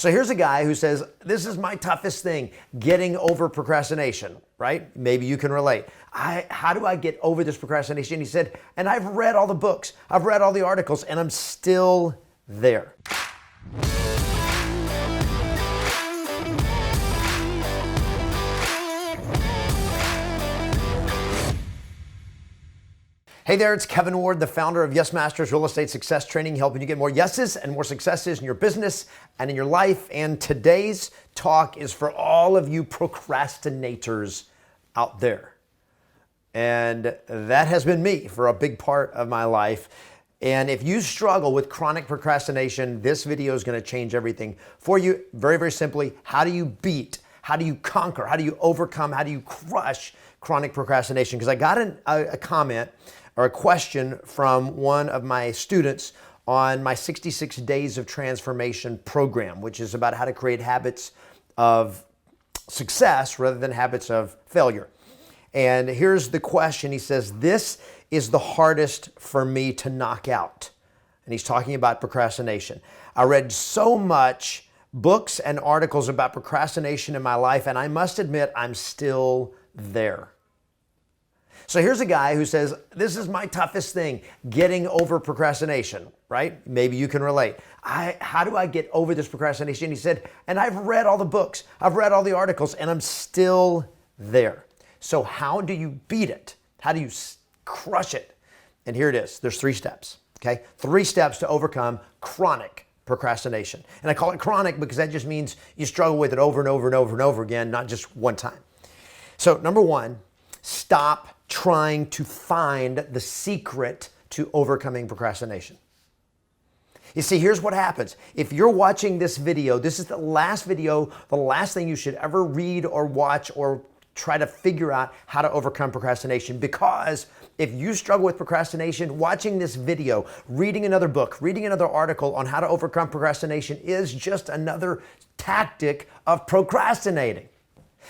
So here's a guy who says, this is my toughest thing, getting over procrastination, right? Maybe you can relate. How do I get over this procrastination? He said, and I've read all the books, I've read all the articles, and I'm still there. Hey there, it's Kevin Ward, the founder of Yes Masters Real Estate Success Training, helping you get more yeses and more successes in your business and in your life. And today's talk is for all of you procrastinators out there. And that has been me for a big part of my life. And if you struggle with chronic procrastination, this video is going to change everything for you. Very, very simply, how do you beat, how do you conquer, how do you overcome, how do you crush chronic procrastination? Because I got a comment or a question from one of my students on my 66 Days of Transformation program, which is about how to create habits of success rather than habits of failure. And here's the question. He says, this is the hardest for me to knock out. And he's talking about procrastination. I read so much books and articles about procrastination in my life, and I must admit, I'm still there. So here's a guy who says, this is my toughest thing, getting over procrastination, right? Maybe you can relate. How do I get over this procrastination? He said, and I've read all the books, I've read all the articles, and I'm still there. So how do you beat it? How do you crush it? And here it is. There's 3 steps, okay? 3 steps to overcome chronic procrastination. And I call it chronic because that just means you struggle with it over and over and over and over again, not just one time. So number 1, stop trying to find the secret to overcoming procrastination. You see, here's what happens. If you're watching this video, this is the last video, the last thing you should ever read or watch or try to figure out how to overcome procrastination. Because if you struggle with procrastination, watching this video, reading another book, reading another article on how to overcome procrastination is just another tactic of procrastinating.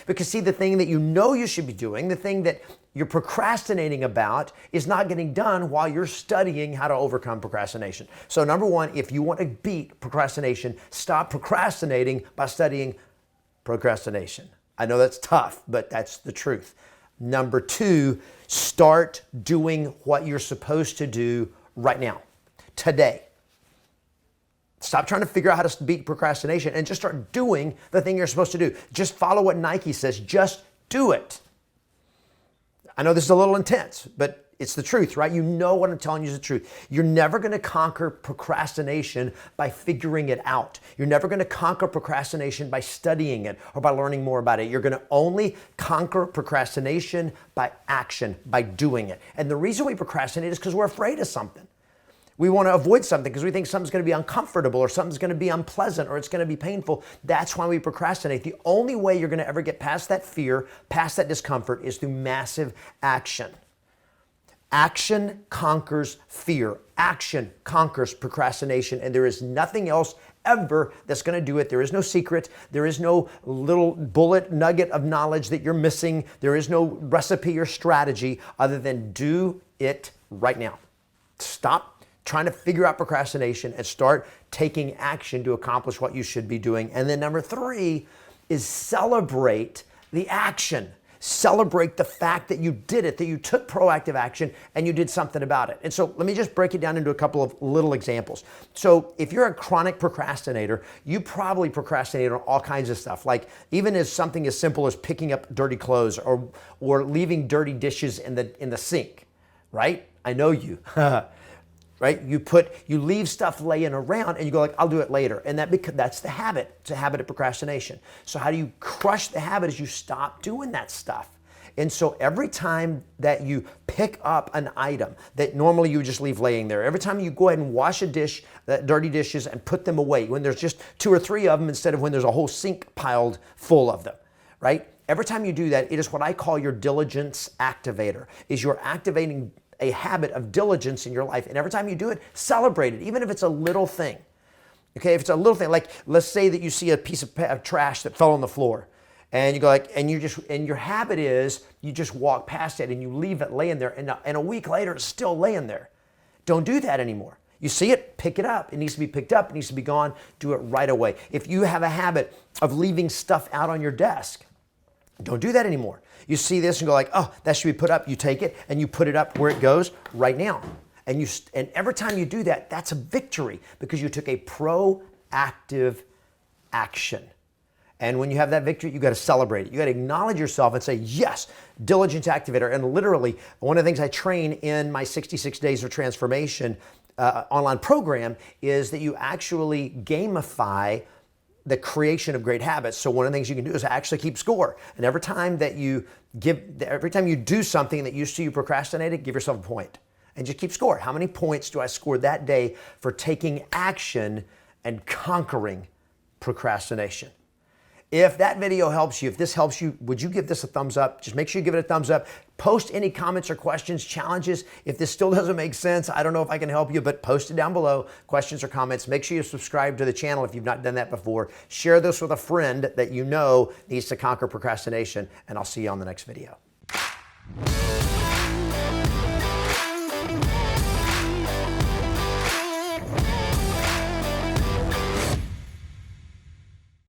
Because see, the thing that you know you should be doing, the thing that you're procrastinating about is not getting done while you're studying how to overcome procrastination. So number 1, if you want to beat procrastination, stop procrastinating by studying procrastination. I know that's tough, but that's the truth. Number 2, start doing what you're supposed to do right now, today. Stop trying to figure out how to beat procrastination and just start doing the thing you're supposed to do. Just follow what Nike says. Just do it. I know this is a little intense, but it's the truth, right? You know what I'm telling you is the truth. You're never going to conquer procrastination by figuring it out. You're never going to conquer procrastination by studying it or by learning more about it. You're going to only conquer procrastination by action, by doing it. And the reason we procrastinate is because we're afraid of something. We want to avoid something because we think something's going to be uncomfortable or something's going to be unpleasant or it's going to be painful. That's why we procrastinate. The only way you're going to ever get past that fear, past that discomfort, is through massive action. Action conquers fear. Action conquers procrastination, and there is nothing else ever that's going to do it. There is no secret. There is no little bullet nugget of knowledge that you're missing. There is no recipe or strategy other than do it right now. Stop trying to figure out procrastination and start taking action to accomplish what you should be doing. And then number 3 is celebrate the action. Celebrate the fact that you did it, that you took proactive action and you did something about it. And so let me just break it down into a couple of little examples. So if you're a chronic procrastinator, you probably procrastinate on all kinds of stuff, like even as something as simple as picking up dirty clothes or leaving dirty dishes in the sink, right? I know you. Right? You leave stuff laying around and you go like, I'll do it later. And that's the habit. It's a habit of procrastination. So how do you crush the habit is you stop doing that stuff. And so every time that you pick up an item that normally you would just leave laying there, every time you go ahead and wash a dish, that dirty dishes, and put them away, when there's just 2 or 3 of them instead of when there's a whole sink piled full of them, right? Every time you do that, it is what I call your diligence activator, is you're activating a habit of diligence in your life. And every time you do it, celebrate it, even if it's a little thing. Okay, if it's a little thing, like let's say that you see a piece of trash that fell on the floor and you go like, and your habit is you just walk past it and you leave it laying there and a week later it's still laying there. Don't do that anymore. You see it, pick it up. It needs to be picked up. It needs to be gone. Do it right away. If you have a habit of leaving stuff out on your desk, don't do that anymore. You see this and go like, oh, that should be put up. You take it and you put it up where it goes right now. And every time you do that, that's a victory because you took a proactive action. And when you have that victory, you got to celebrate it. You got to acknowledge yourself and say, yes, diligence activator. And literally, one of the things I train in my 66 Days of Transformation online program is that you actually gamify the creation of great habits. So one of the things you can do is actually keep score. And every time you do something that used to you procrastinated, give yourself a point and just keep score. How many points do I score that day for taking action and conquering procrastination? If that video helps you, if this helps you, would you give this a thumbs up? Just make sure you give it a thumbs up. Post any comments or questions, challenges. If this still doesn't make sense, I don't know if I can help you, but post it down below, questions or comments. Make sure you subscribe to the channel if you've not done that before. Share this with a friend that you know needs to conquer procrastination, and I'll see you on the next video.